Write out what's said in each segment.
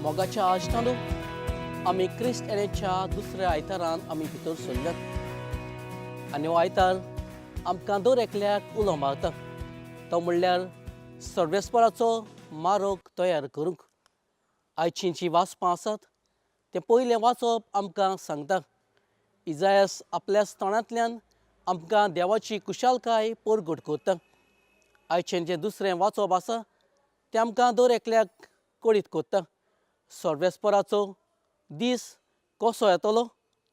मोगाच्या आजनालो आमी क्रिस्त येण्याच्या दुसऱ्या आयतारान आमी भितर सरल्यात आनी हो आयतार आमकां दर एकल्याक उलो मारता तो म्हणल्यार सर्वेस्पराचो मारोग तयार करूंक। आयचीं जीं वाचपां आसात तें पयलें वाचप आमकां सांगता। इजायास आपल्या स्थळांतल्यान आमकां देवाची कुशालकाय परगट करता। आयचें जें दुसरें वाचप आसा तें आमकां दर एकल्याक कळीत करता। सर्वेस्पराचो दीस कसो येतलो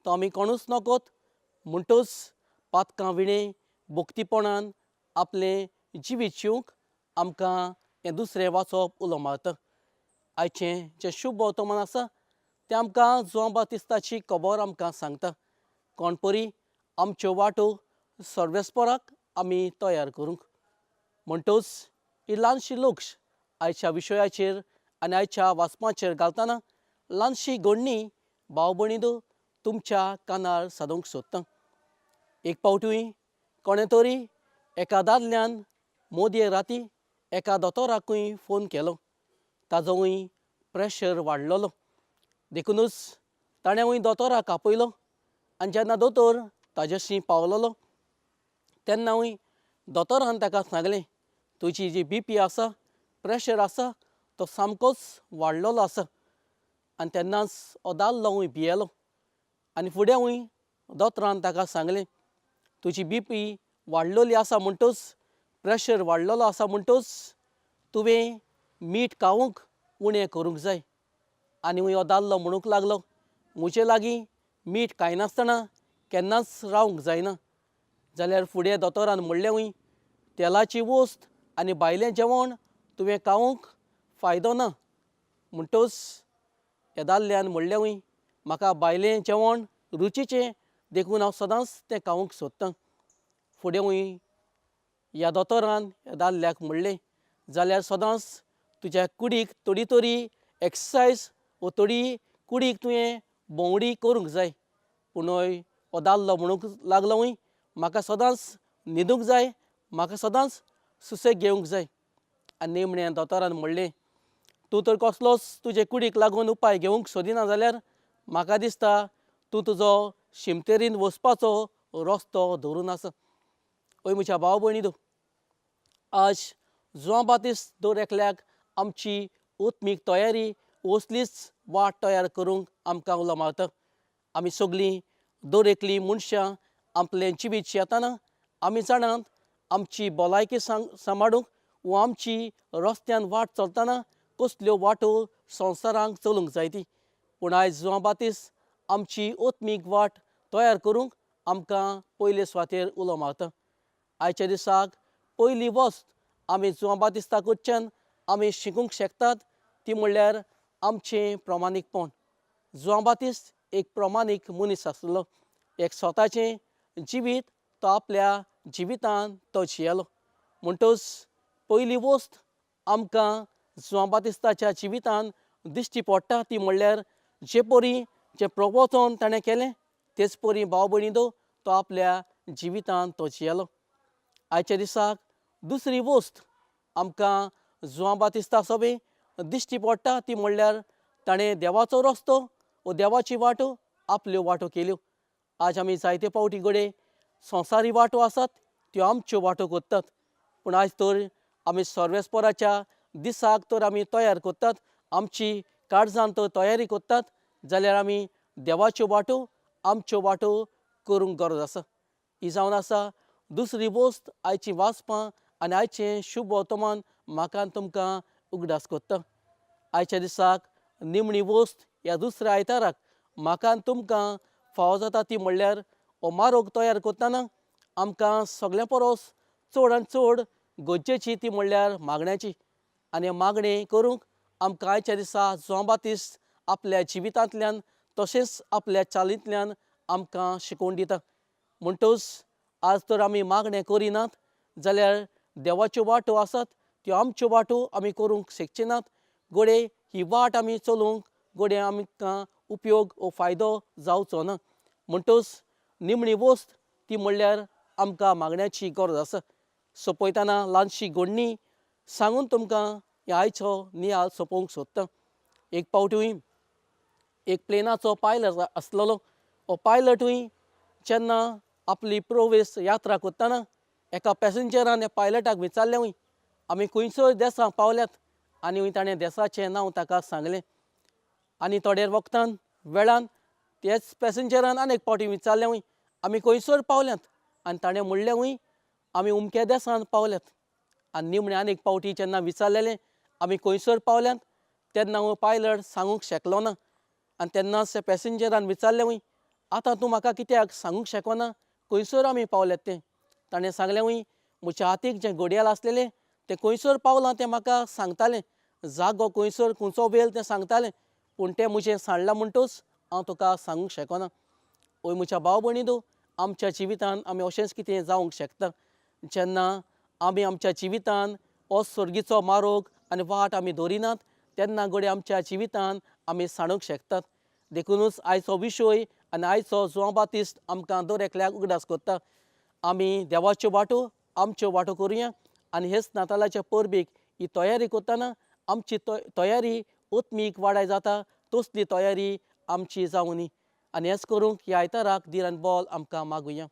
तो आमी कोणूच नकोत, म्हणटच पातकां विणें भोक्तीपणान आपलें जिवीत जिवंक आमकां हें दुसरें वाचप उलो मारता। आयचें जें शुभ वर्तमान आसा तें आमकां जोन बातिस्ताची खबर आमकां सांगता। कोण परी आमच्यो वाटो सर्वेस्पराक आमी तयार करूंक। म्हणटच ही ल्हानशी लोक्ष आयच्या विशयाचेर आनी आयच्या वाचपाचेर घालतना ल्हानशी घडणी भाव भयणीनो तुमच्या कानार सादूंक सोदतां। एक फावटूय कोणें तरी एका दादल्यान मोदये राती एका दोतोराकूय फोन केलो। ताजोय प्रेशर वाडलोलो देखूनच ताणेंय दोतोराक आपयलो आनी जेन्ना दोतोर ताजेशी पावलोलो तेन्नाय दोतोरान ताका सांगलें तुजी जी BP आसा, प्रेशर आसा तो सामकोच वाडलोलो आसा। आनी तेन्नाच हो दादलोय भियेलो आनी फुडेंय दोतोरान ताका सांगलें तुजी BP वाडलोली आसा म्हणटच प्रेशर वाडलोलो आसा म्हणटच तुवें मीठ खावंक उणें करूंक जाय। आनी हो दादलो म्हणूंक लागलो म्हजे लागीं मीठ खायनासतना केन्नाच रावंक जायना। जाल्यार फुडें दोतोरान म्हणलेंय तेलाची वस्त आनी भायलें जेवण तुवें खावंक फायदो ना। म्हणटच ह्या दादल्यान म्हणलेंय म्हाका भायलें जेवण रुचीचें देखून हांव सदांच तें खावंक सोदतां। फुडेंय ह्या दोतोरान ह्या दादल्याक म्हणलें जाल्यार सदांच तुज्या कुडीक थोडी तरी एक्सरसायज वो थोडी कुडीक तुवें भोंवडी करूंक जाय। पूण हो दादलो म्हणूंक लागलोय म्हाका सदांच न्हिदूंक जाय, म्हाका सदांच सुसेग घेवंक जाय। आनी निमणें दोतोरान म्हणलें तूं तर कसलोच तुजे कुडीक लागून उपाय घेवंक सोदिना जाल्यार म्हाका दिसता तूं तुजो शिमतेरीन वचपाचो रस्तो धरून आसा। ओय म्हज्या भाव भयणीनो, आज जोन बातिस्त दर एकल्याक आमची ओत्मीक तयारी असलीच वाट तयार करूंक आमकां उलो मारता। आमी सगळीं दर एकलीं मनशां आपलें जिवीत जियेतना आमी जाणात आमची भलायकी सांबाळूंक वो आमची रस्त्यान वाट चलतना कसल्यो वाटो संवसारांत चलूंक जाय ती। पूण आयज जोन बातिस्त आमची ओत्मीक वाट तयार करूंक आमकां पयले सुवातेर उलो मारता। आयच्या दिसाक पयली वस्त आमी जोन बातिस्ता कडच्यान आमी शिकूंक शकतात ती म्हणल्यार आमचें प्रमाणीकपण। जोन बातिस्त एक प्रमाणीक मनीस आसलो, एक स्वताचें जिवीत तो आपल्या जिवितान तो जियेलो। म्हणटच पयली वस्त आमकां जोन बातिस्ताच्या जिवितान दिश्टी पडटा ती म्हणल्यार जे परी जें प्रवचन ताणें केलें तेच परी भाव भयणीनो तो आपल्या जिवितान तो जियेलो। आयच्या दिसाक दुसरी वस्त आमकां जोन बातिस्ता सोबे दिश्टी पडटा ती म्हणल्यार ताणें देवाचो रस्तो वो देवाची वाटो आपल्यो वाटो केल्यो। आज आमी जायते फावटी घडये संवसारी वाटो आसात त्यो आमच्यो वाटो करतात, पूण आयज तर आमी सर्वेस्पराच्या दिसाक तर आमी तयार करतात, आमची काळजान तर तयारी करतात जाल्यार आमी देवाच्यो वाटो आमच्यो वाटो करूंक गरज आसा। ही जावन आसा दुसरी वस्त आयची वाचपां आनी आयचें शुभ वर्तमान म्हाका तुमकां उगडास करता। आयच्या दिसाक निमणी वस्त ह्या दुसऱ्या आयताराक म्हाका तुमकां फावो जाता ती म्हणल्यार हो मारोग तयार करतना आमकां सगळ्यां परस चड आनी चड गरजेची ती म्हणल्यार मागण्याची। आनी मागणी करूंक आमकां आयच्या दिसा जोन बातिस्त आपल्या जिवितांतल्यान तशेंच आपल्या चालींतल्यान आमकां शिकोवन दिता। म्हणटच आज तर आमी मागणें करिनात जाल्यार देवाच्यो वाटो आसात त्यो आमच्यो वाटो आमी करूंक शकचे नात। घडये ही वाट आमी चलूंक घडये आमकां उपयोग वो फायदो जावचो ना। म्हणटच निमणी वस्त ती म्हणल्यार आमकां मागण्याची गरज आसा। सोंपयतना ल्हानशी घडणी सांगून तुमकां हे आयचो नियाळ सोंपोवंक सोदता. एक पावटूय एक प्लेनाचो पायलट आसलेलो. हो पायलटूय जेन्ना आपली प्रोवेस यात्रा करतना एका पॅसेंजरान ह्या पायलटाक विचारलें वय आमी खंयसर देसाक पावल्यात आनी वय ताणें देसाचें नांव ताका सांगलें. आनी थोड्या वखतान वेळान तेच पॅसेंजरान आनी एक पावटी विचारलें वय आमी खंयसर पावल्यात आनी ताणें म्हणलें वय आमी उमक्या देसान पावल्यात. आनी निमणें आनी एक पावटी जेन्ना विचारलेलें आमी खंयसर पावल्यात तेन्ना हो पायलट सांगूंक शकलो ना. आनी तेन्नाच त्या पॅसेंजरान विचारलें वय आतां तूं म्हाका कित्याक सांगूंक शकना खंयसर आमी पावल्यात तें. ताणें सांगलें वय म्हज्या हातीक जें घडयाळ आसलेलें तें खंयसर पावलां तें म्हाका सांगतालें, जागो खंयसर खंयचो वेळ तें सांगतालें, पूण तें म्हजें सांडलां म्हणटच हांव तुका सांगूंक शकना. ओय म्हज्या भाव भयणीनो, आमच्या जिवितांत आमी अशेंच कितें जावंक शकता. जेन्ना आमी आमच्या जिवितांत हो सर्गीचो मार्ग आनी वाट आमी दवरिनात तेन्ना घडये आमच्या जिवितांत आमी सांडूंक शकतात. देखूनच आयचो विशय आनी आयचो जुआंव बातिस्ट आमकां दर एकल्याक उगडास करता. आमी देवाच्यो वाटो आमच्यो वाटो करुया आनी हेच नातालाच्या परबेक ही तयारी करतना आमची तयारी ओत्मीक वाडाय जाता तसली तयारी आमची जावनी. आनी हेच करूंक ह्या आयताराक धीर आनी बोल आमकां मागुया.